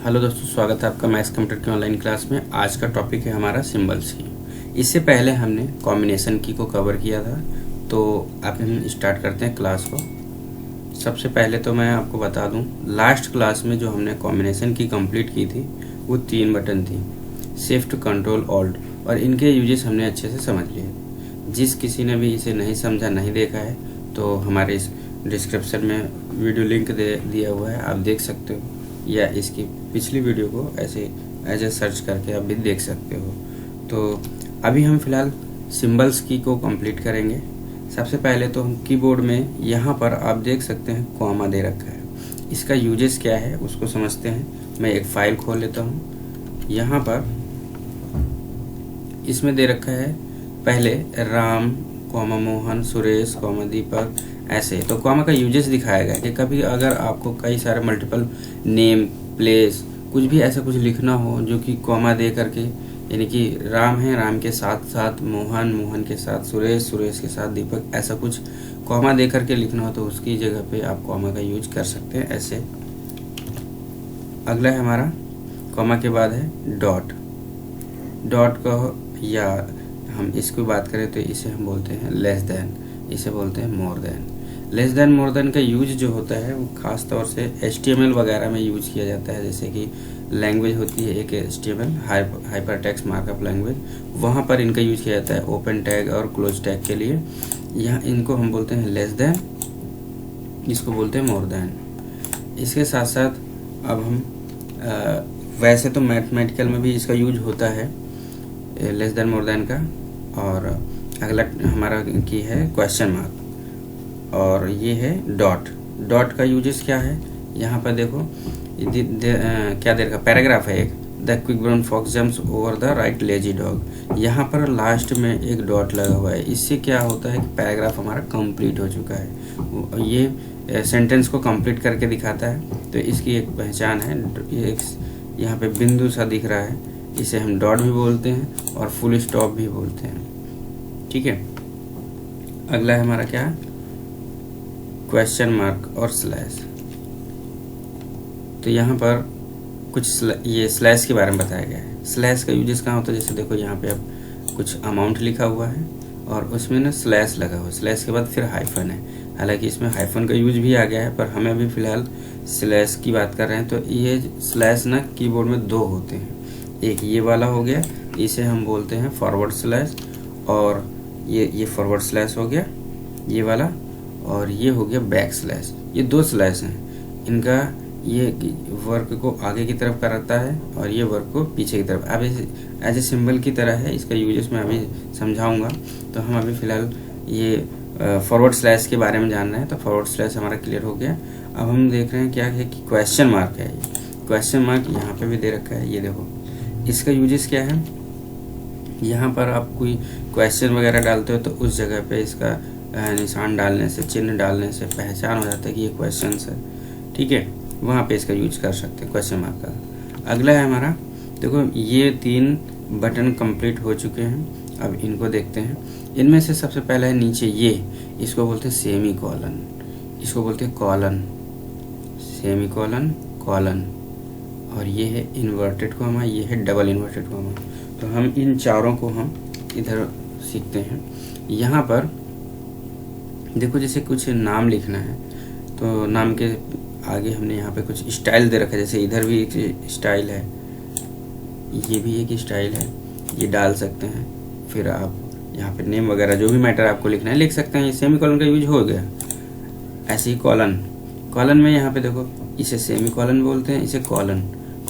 Hello दोस्तों, स्वागत है आपका मैथ्स कंप्यूटर की ऑनलाइन क्लास में। आज का टॉपिक है हमारा सिंबल्स की। इससे पहले हमने कॉम्बिनेशन की को कवर किया था, तो अब हम स्टार्ट करते हैं क्लास को। सबसे पहले तो मैं आपको बता दूं, लास्ट क्लास में जो हमने कॉम्बिनेशन की कंप्लीट की थी वो 3 बटन थी, शिफ्ट, कंट्रोल, ऑल्ट, और इनके यूजेस हमने अच्छे से समझ लिए। जिस किसी ने भी इसे नहीं समझा, नहीं देखा है, तो हमारे इस डिस्क्रिप्शन में वीडियो लिंक दिया हुआ है, आप देख सकते हो, या इसकी पिछली वीडियो को ऐसे एज ए सर्च करके आप भी देख सकते हो। तो अभी हम फिलहाल सिंबल्स की को कंप्लीट करेंगे। सबसे पहले तो हम कीबोर्ड में यहाँ पर आप देख सकते हैं कॉमा दे रखा है। इसका यूजेस क्या है उसको समझते हैं। मैं एक फाइल खोल लेता हूँ। यहाँ पर इसमें दे रखा है पहले राम, कॉमा मोहन, सुरेश, कॉमा दीपक, ऐसे। तो कॉमा का यूजेस दिखाया गया कि कभी अगर आपको कई सारे मल्टीपल नेम, प्लेस, कुछ भी ऐसा कुछ लिखना हो जो कि कॉमा दे करके, यानी कि राम है, राम के साथ साथ मोहन, मोहन के साथ सुरेश, सुरेश के साथ दीपक, ऐसा कुछ कॉमा दे करके लिखना हो तो उसकी जगह पे आप कॉमा का यूज कर सकते हैं ऐसे। अगला है हमारा कॉमा के बाद है डॉट। डॉट का या हम इसको बात करें तो इसे हम बोलते हैं लेस देन, इसे बोलते हैं more than. Less than, more than का यूज जो होता है वो खास तौर से HTML वगैरह में यूज किया जाता है। जैसे कि लैंग्वेज होती है एक HTML, hyper text markup language, वहाँ पर इनका यूज किया जाता है ओपन टैग और क्लोज टैग के लिए। यहाँ इनको हम बोलते हैं लेस देन, इसको बोलते हैं मोर देन। इसके साथ साथ अब हम वैसे तो मैथमेटिकल में भी इसका यूज होता है लेस देन मोर देन का। और अगला हमारा की है क्वेश्चन मार्क, और ये है डॉट। डॉट का यूजेस क्या है, यहाँ पर देखो क्या दे रखा, पैराग्राफ है एक, the quick brown fox jumps over the right lazy dog. यहाँ पर लास्ट में एक डॉट लगा हुआ है। इससे क्या होता है कि पैराग्राफ हमारा कंप्लीट हो चुका है, ये सेंटेंस को कंप्लीट करके दिखाता है। तो इसकी एक पहचान है। एक यहाँ पे बिंदु सा दिख रहा है, इसे हम डॉट भी बोलते हैं और फुल स्टॉप भी बोलते हैं। ठीक है। अगला है हमारा क्या, क्वेश्चन मार्क और स्लैश। तो यहाँ पर कुछ ये स्लैश के बारे में बताया गया है। स्लैश का यूजेस कहाँ होता है, जैसे देखो यहाँ पे अब कुछ अमाउंट लिखा हुआ है और उसमें ना स्लैश लगा हुआ है, स्लैश के बाद फिर हाइफन है। हालांकि इसमें हाइफन का यूज भी आ गया है, पर हमें अभी फिलहाल स्लैश की बात कर रहे हैं। तो ये स्लैश ना कीबोर्ड में 2 होते हैं। एक ये वाला हो गया, इसे हम बोलते हैं फॉरवर्ड स्लैश, और ये फॉरवर्ड स्लैश हो गया ये वाला, और ये हो गया बैक स्लैश। ये 2 स्लैश हैं। इनका ये वर्क को आगे की तरफ कराता है और ये वर्क को पीछे की तरफ। अब एज ए सिंबल की तरह है, इसका यूजेस मैं अभी समझाऊंगा। तो हम अभी फिलहाल ये फॉरवर्ड स्लैश के बारे में जान रहे हैं। तो फॉरवर्ड स्लैश हमारा क्लियर हो गया। अब हम देख रहे हैं क्या है कि क्वेश्चन मार्क है। क्वेश्चन मार्क यहाँ पे भी दे रखा है, ये देखो। इसका यूजेस क्या है, यहाँ पर आप कोई क्वेश्चन वगैरह डालते हो तो उस जगह पे इसका निशान डालने से, चिन्ह डालने से पहचान हो जाता है कि ये क्वेश्चन है। ठीक है, वहाँ पे इसका यूज कर सकते हैं क्वेश्चन मार्क का। अगला है हमारा, देखो ये 3 बटन कंप्लीट हो चुके हैं। अब इनको देखते हैं। इनमें से सबसे पहला है नीचे ये, इसको बोलते हैं सेमी कॉलन, इसको बोलते हैं कॉलन, सेमी कॉलन, कॉलन, और ये है इन्वर्टेड कॉमा, ये है डबल इन्वर्टेड कॉमा। तो हम इन चारों को हम इधर सीखते हैं। यहाँ पर देखो, जैसे कुछ नाम लिखना है तो नाम के आगे हमने यहाँ पे कुछ स्टाइल दे रखा है। जैसे इधर भी एक स्टाइल है, ये भी एक स्टाइल है, ये डाल सकते हैं। फिर आप यहाँ पे नेम वगैरह जो भी मैटर आपको लिखना है लिख सकते हैं। ये सेमी कॉलन का यूज हो गया। ऐसे ही कॉलन, कॉलन में यहाँ पे देखो, इसे सेमी कॉलन बोलते हैं, इसे कॉलन।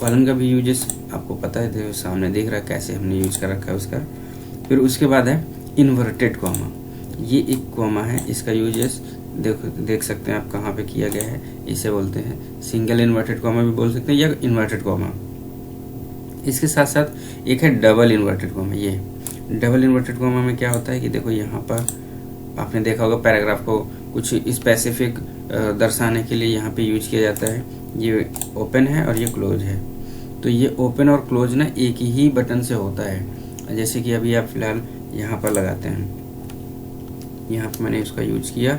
कॉलन का भी यूजेस आपको पता है, देखो सामने दिख रहा है कैसे हमने यूज कर रखा है उसका। फिर उसके बाद है इन्वर्टेड कॉमा, ये एक कॉमा है, इसका यूजेस देख सकते हैं आप कहाँ पे किया गया है। इसे बोलते हैं सिंगल इन्वर्टेड कॉमा भी बोल सकते हैं, या इन्वर्टेड कॉमा। इसके साथ साथ एक है डबल इन्वर्टेड कॉमा। ये डबल इन्वर्टेड कॉमा में क्या होता है कि देखो यहाँ पर आपने देखा होगा, पैराग्राफ को कुछ स्पेसिफिक दर्शाने के लिए यहाँ पे यूज किया जाता है। ये ओपन है और ये क्लोज है। तो ये ओपन और क्लोज ना एक ही बटन से होता है। जैसे कि अभी आप फिलहाल यहाँ पर लगाते हैं, यहाँ पर मैंने इसका यूज किया,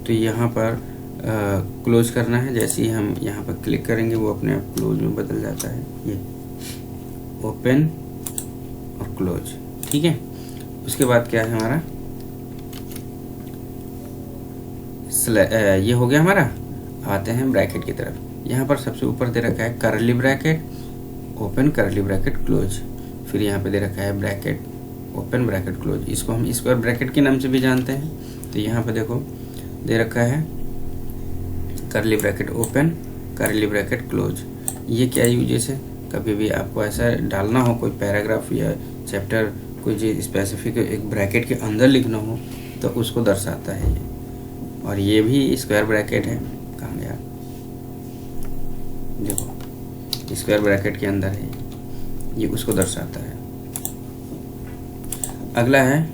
तो यहाँ पर क्लोज करना है। जैसे ही हम यहाँ पर क्लिक करेंगे वो अपने आप क्लोज में बदल जाता है, ये ओपन और क्लोज। ठीक है, उसके बाद क्या है हमारा, ये हो गया हमारा। आते हैं ब्रैकेट की तरफ। यहाँ पर सबसे ऊपर दे रखा है करली ब्रैकेट ओपन, करली ब्रैकेट क्लोज। फिर यहाँ पे दे रखा है ब्रैकेट ओपन, ब्रैकेट क्लोज। इसको हम स्क्वायर ब्रैकेट के नाम से भी जानते हैं। तो यहाँ पे देखो दे रखा है करली ब्रैकेट ओपन, करली ब्रैकेट क्लोज। ये क्या यूजेस है, कभी भी आपको ऐसा डालना हो कोई पैराग्राफ या चैप्टर, कोई चीज स्पेसिफिक एक ब्रैकेट के अंदर लिखना हो तो उसको दर्शाता है ये। और ये भी स्क्वायर ब्रैकेट है, कहाँ गया, देखो स्क्वायर ब्रैकेट के अंदर है ये उसको दर्शाता है। अगला है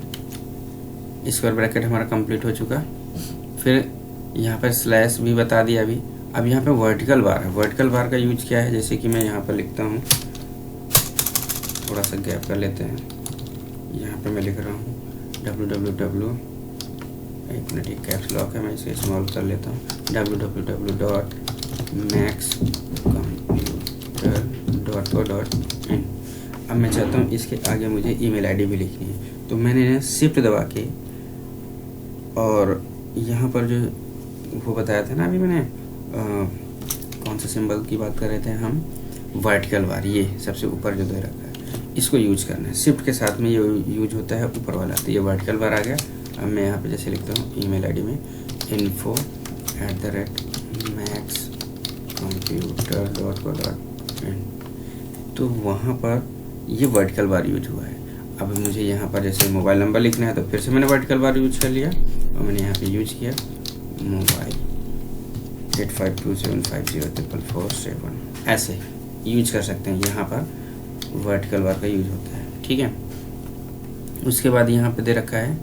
स्क्वायर ब्रैकेट हमारा कंप्लीट हो चुका। फिर यहाँ पर स्लैश भी बता दिया अभी। अब यहाँ पे वर्टिकल बार है। वर्टिकल बार का यूज क्या है, जैसे कि मैं यहाँ पर लिखता हूँ, थोड़ा सा गैप कर लेते हैं। यहाँ पे मैं लिख रहा हूँ www, एक मिनट, एक कैप्स लॉक है, मैं इसे स्मॉल कर लेता हूँ, www.maxcomputer.co.in। अब मैं चाहता हूँ इसके आगे मुझे ईमेल आईडी भी लिखनी है, तो मैंने शिफ्ट दबा के, और यहाँ पर जो वो बताया था ना अभी मैंने, कौन से सिंबल की बात कर रहे थे हम, वर्टिकल बार, ये सबसे ऊपर जो दे रखा है, इसको यूज करना है। शिफ्ट के साथ में ये यूज होता है ऊपर वाला। तो ये वर्टिकल बार आ गया। अब मैं यहाँ पे जैसे लिखता हूँ ईमेल आईडी में info@maxcomputer.co.in, तो वहाँ पर ये वर्टिकल बार यूज हुआ है। अब मुझे यहाँ पर जैसे मोबाइल नंबर लिखना है तो फिर से मैंने वर्टिकल बार यूज कर लिया और मैंने यहाँ पे यूज किया मोबाइल 8527504447, ऐसे यूज कर सकते हैं। यहाँ पर वर्टिकल बार का यूज होता है। ठीक है, उसके बाद यहाँ पे दे रखा है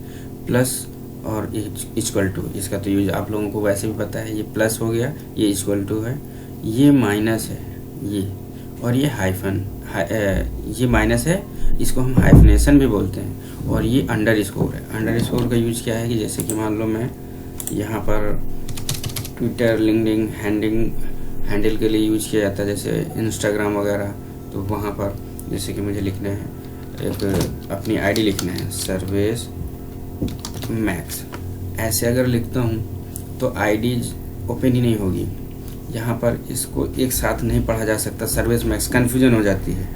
प्लस और इक्वल टू। इसका तो यूज आप लोगों को वैसे भी पता है, ये प्लस हो गया, ये इक्वल टू है, ये माइनस है, ये, और ये हाइफन, ये माइनस है, इसको हम हाइफनेशन भी बोलते हैं, और ये अंडर स्कोर है। अंडर स्कोर का यूज क्या है कि जैसे कि मान लो मैं यहाँ पर ट्विटर, लिंक्डइन, हैंडल के लिए यूज किया जाता है, जैसे इंस्टाग्राम वगैरह, तो वहाँ पर जैसे कि मुझे लिखना है, एक अपनी आईडी लिखना है सर्वेश मैक्स, ऐसे अगर लिखता हूँ तो आईडी ओपन ही नहीं होगी। यहाँ पर इसको एक साथ नहीं पढ़ा जा सकता, सर्वेश मैक्स कन्फ्यूजन हो जाती है।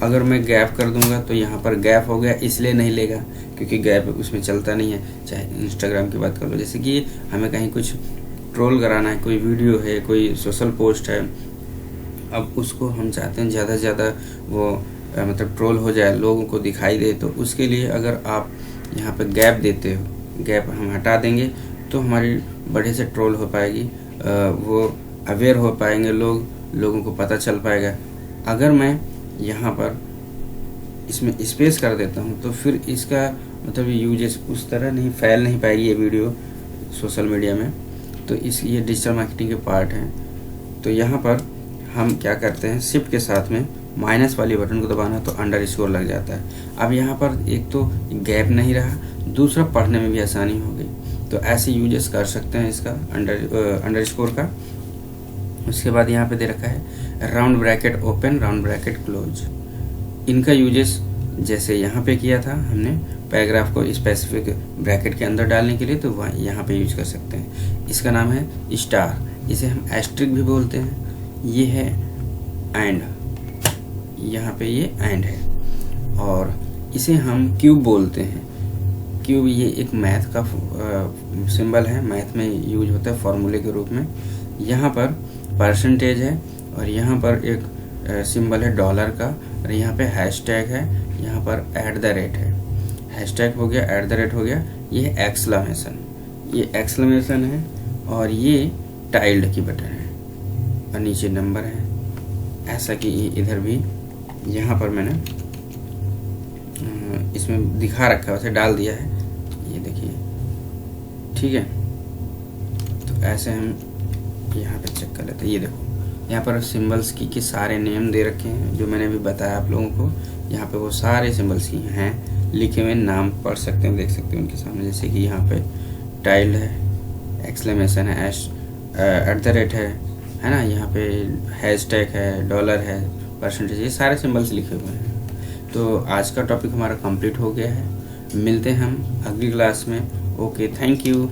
अगर मैं गैप कर दूंगा तो यहाँ पर गैप हो गया, इसलिए नहीं लेगा क्योंकि गैप उसमें चलता नहीं है। चाहे इंस्टाग्राम की बात कर लो, जैसे कि हमें कहीं कुछ ट्रोल कराना है, कोई वीडियो है, कोई सोशल पोस्ट है, अब उसको हम चाहते हैं ज़्यादा से ज़्यादा वो मतलब ट्रोल हो जाए, लोगों को दिखाई दे, तो उसके लिए अगर आप यहाँ पे गैप देते हो, गैप हम हटा देंगे तो हमारी बढ़िया से ट्रोल हो पाएगी, वो अवेयर हो पाएंगे लोगों को पता चल पाएगा। अगर मैं यहाँ पर इसमें स्पेस कर देता हूँ तो फिर इसका मतलब यूजेस उस तरह नहीं फैल नहीं पाएगी ये वीडियो सोशल मीडिया में। तो ये डिजिटल मार्केटिंग के पार्ट हैं। तो यहाँ पर हम क्या करते हैं, शिफ्ट के साथ में माइनस वाली बटन को दबाना तो अंडर स्कोर लग जाता है। अब यहाँ पर एक तो गैप नहीं रहा, दूसरा पढ़ने में भी आसानी हो गई। तो ऐसे यूजेस कर सकते हैं इसका अंडर स्कोर का। उसके बाद यहाँ पे दे रखा है round bracket open, round bracket close. इनका यूजेस जैसे यहाँ पे किया था हमने पैराग्राफ को स्पेसिफिक ब्रैकेट के अंदर डालने के लिए, तो वह यहाँ पे यूज कर सकते हैं। इसका नाम है स्टार, इसे हम एस्ट्रिक भी बोलते हैं। ये है एंड, यहाँ पे ये एंड है, और इसे हम क्यूब बोलते हैं। क्यूब ये एक मैथ का सिंबल है, मैथ में यूज होता है फॉर्मूले के रूप में। यहाँ पर परसेंटेज है और यहाँ पर एक सिंबल है डॉलर का, और यहाँ पे हैशटैग है, यहाँ पर @ है। हैशटैग हो गया, @ हो गया, ये एक्सक्लेमेशन, ये एक्सक्लेमेशन है, और ये टाइल्ड की बटन है, और नीचे नंबर है। ऐसा कि इधर भी यहाँ पर मैंने इसमें दिखा रखा है, वैसे डाल दिया है, ये देखिए। ठीक है, तो ऐसे हम यहाँ पे चेक कर लेते हैं। ये देखो यहाँ पर सिंबल्स की सारे नेम दे रखे हैं जो मैंने अभी बताया आप लोगों को। यहाँ पे वो सारे सिंबल्स की हैं लिखे हुए, नाम पढ़ सकते हैं, देख सकते हैं उनके सामने। जैसे कि यहाँ पे टाइल्ड है, एक्सक्लेमेशन है, एट द रेट है ना, यहाँ पे हैशटैग है, डॉलर है, परसेंटेज, ये सारे सिंबल्स लिखे हुए हैं। तो आज का टॉपिक हमारा कंप्लीट हो गया है। मिलते हैं हम अगली क्लास में। Okay, thank you.